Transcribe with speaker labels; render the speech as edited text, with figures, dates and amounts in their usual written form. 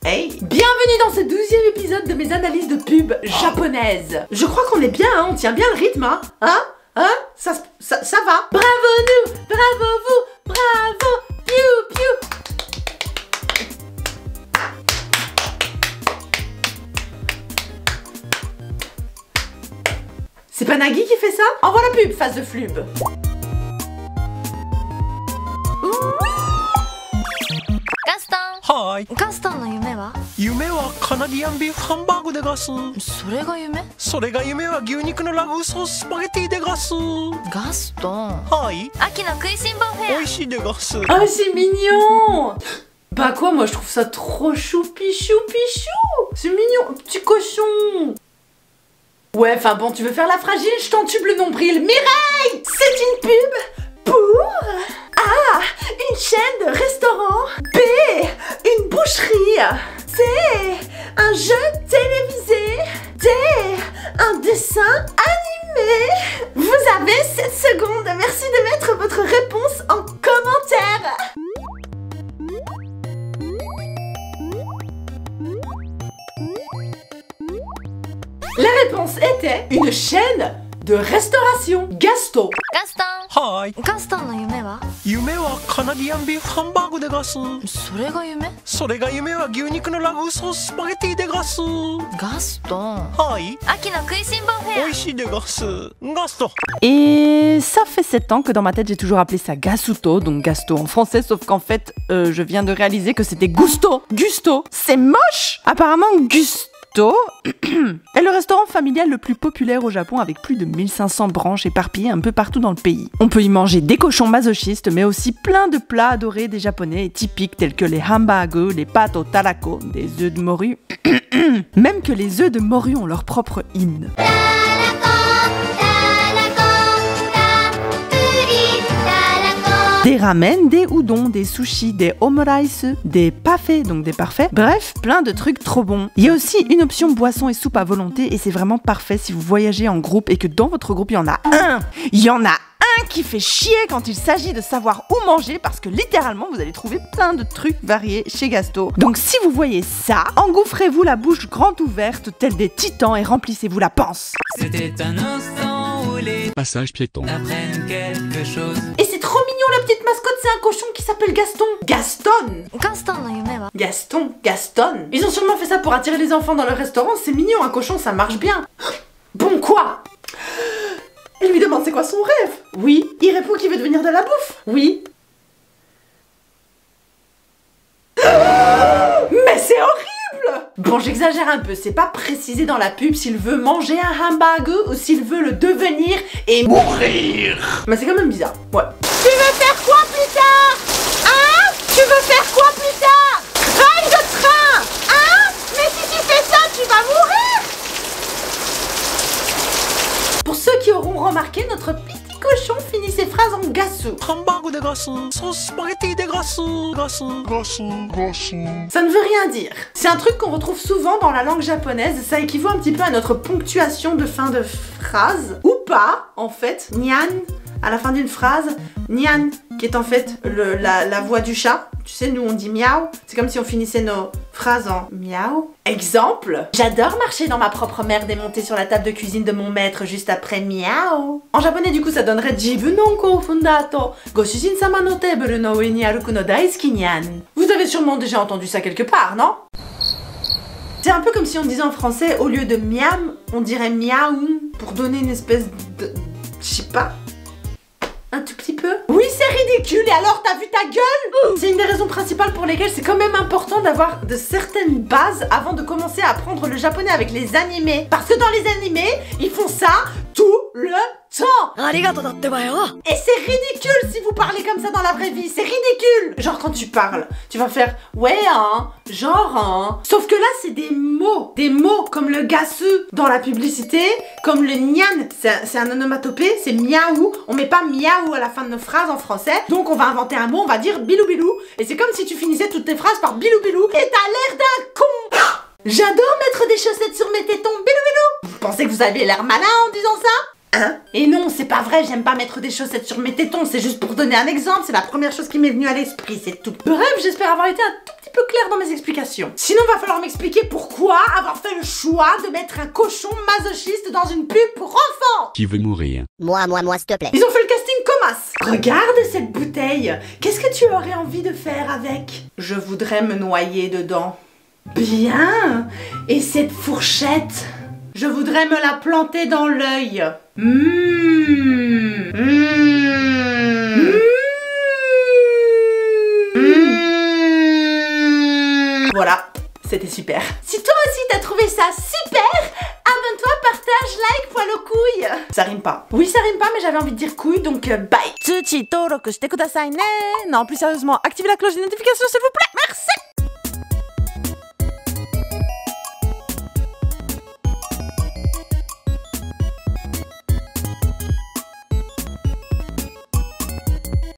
Speaker 1: Hey, bienvenue dans ce 12e épisode de mes analyses de pub japonaises. Je crois qu'on est bien, hein, on tient bien le rythme, hein. Ça va. Bravo nous, bravo vous, bravo, piou piou. C'est pas Nagui qui fait ça? Envoie la pub, face de flub.
Speaker 2: はい。
Speaker 3: ガストンの夢は？
Speaker 2: 夢はカナディアンビーフハンバーグでガス。
Speaker 3: それが夢？
Speaker 2: それが夢は牛肉のラグーソーススパゲティでガス。
Speaker 3: ガストン。
Speaker 2: はい。
Speaker 3: 秋の食いしん坊フェア。
Speaker 2: 美味しいでガス。
Speaker 1: Ah, c'est mignon. Bah quoi, moi je trouve ça trop choupi choupi chou. C'est mignon, petit cochon. Ouais, enfin bon, tu veux faire la fragile, je t'entube le nombril. Mireille, c'est une pub pour A, une chaîne de restaurant. B, une boucherie. C, un jeu télévisé. D, un dessin animé. Vous avez 7 secondes. Merci de mettre votre réponse en commentaire. La réponse était une chaîne de restauration. Gasto.
Speaker 3: ガストン。
Speaker 2: はい。
Speaker 3: ガストンの夢は？
Speaker 2: 夢はカナディアンビーフハンバーグでガス。
Speaker 3: それが夢？
Speaker 2: それが夢は牛肉のラグーソーススパゲティでガス。
Speaker 3: ガストン。
Speaker 2: はい。
Speaker 3: 秋の食いしん坊フェア。
Speaker 2: 美味しいでガス。ガスト。
Speaker 4: Et ça fait 7 ans que dans ma tête j'ai toujours appelé ça Gasuto, donc Gasto en français, sauf qu'en fait je viens de réaliser que c'était Gusto. Gusto, c'est moche. Apparemment Gusto est le restaurant familial le plus populaire au Japon avec plus de 1500 branches éparpillées un peu partout dans le pays. On peut y manger des cochons masochistes mais aussi plein de plats adorés des japonais et typiques tels que les hambagu, les pâtes au tarako, des œufs de morue. Même que les œufs de morue ont leur propre hymne. Des ramen, des udon, des sushis, des omurice, des pafés, donc des parfaits. Bref, plein de trucs trop bons. Il y a aussi une option boisson et soupe à volonté et c'est vraiment parfait si vous voyagez en groupe et que dans votre groupe il y en a un. Il y en a un qui fait chier quand il s'agit de savoir où manger parce que littéralement vous allez trouver plein de trucs variés chez Gasto. Donc si vous voyez ça, engouffrez-vous la bouche grande ouverte tels des titans et remplissez-vous la panse.
Speaker 5: C'était un instant où les
Speaker 6: Passage piéton.
Speaker 5: apprennent quelque chose.
Speaker 1: Et c'est trop mignon, la petite mascotte, c'est un cochon qui s'appelle Gaston. Gaston.
Speaker 3: ガストンの夢は？
Speaker 1: Gaston, Gaston. Ils ont sûrement fait ça pour attirer les enfants dans le restaurant, c'est mignon, un cochon, ça marche bien. Bon quoi? Il lui demande c'est quoi son rêve? Oui. Il répond qu'il veut devenir de la bouffe? Oui. Mais c'est horrible! Bon, j'exagère un peu, c'est pas précisé dans la pub s'il veut manger un hamburger ou s'il veut le devenir et mourir. Mais c'est quand même bizarre, ouais. Tu veux faire quoi plus tard? Hein? Tu veux faire quoi plus tard? Rail de train! Hein? Mais si tu fais ça, tu vas mourir! Pour ceux qui auront remarqué, notre petit cochon finit ses phrases en gasu.
Speaker 2: ハンバーグでガス。ソーススパゲティでガス。ガス。ガス。ガス。
Speaker 1: Ça ne veut rien dire. C'est un truc qu'on retrouve souvent dans la langue japonaise. Ça équivaut un petit peu à notre ponctuation de fin de phrase. Ou pas, en fait. Nyan, à la fin d'une phrase. Nyan, qui est en fait la voix du chat. Tu sais, nous on dit miaou. C'est comme si on finissait nos phrases en miaou. Exemple. J'adore marcher dans ma propre merde et monter sur la table de cuisine de mon maître juste après miaou. En japonais, du coup, ça donnerait Jibun no kou fundato goshujin sama no table no ue ni aruku no daisuki nyan. Vous avez sûrement déjà entendu ça quelque part, non? C'est un peu comme si on disait en français, au lieu de miam, on dirait miaou pour donner une espèce de... je sais pas. Un tout petit peu. Oui, c'est ridicule, et alors t'as vu ta gueule? C'est une des raisons principales pour lesquelles c'est quand même important d'avoir de certaines bases avant de commencer à apprendre le japonais avec les animés. Parce que dans les animés, ils font ça tout le temps. Et c'est ridicule si vous parlez comme ça dans la vraie vie, c'est ridicule. Genre quand tu parles, tu vas faire ouais hein, genre hein. Sauf que là c'est des mots comme le gasu dans la publicité, comme le nyan, c'est un onomatopée, c'est miaou. On met pas miaou à la fin de nos phrases en français, donc on va inventer un mot, on va dire bilou bilou. Et c'est comme si tu finissais toutes tes phrases par bilou bilou et t'as l'air d'un con. J'adore mettre des chaussettes sur mes tétons, bilou bilou. Vous pensez que vous avez l'air malin en disant ça? Hein? Et non, c'est pas vrai, j'aime pas mettre des chaussettes sur mes tétons, c'est juste pour donner un exemple, c'est la première chose qui m'est venue à l'esprit, c'est tout. Bref, j'espère avoir été un tout petit peu claire dans mes explications. Sinon, va falloir m'expliquer pourquoi avoir fait le choix de mettre un cochon masochiste dans une pub pour enfants.
Speaker 6: Qui veut mourir?
Speaker 7: Moi, s'il te plaît.
Speaker 1: Ils ont fait le casting comme as. Regarde cette bouteille. Qu'est-ce que tu aurais envie de faire avec? Je voudrais me noyer dedans. Bien. Et cette fourchette? Je voudrais me la planter dans l'œil. Voilà, c'était super. Si toi aussi t'as trouvé ça super, abonne-toi, partage, like, poil aux couilles. Ça rime pas. Oui, ça rime pas, mais j'avais envie de dire couilles, donc bye.
Speaker 4: Tsuchi, toroku, shite kudasai ne. Non, plus sérieusement, activez la cloche des notifications, s'il vous plaît. Merci.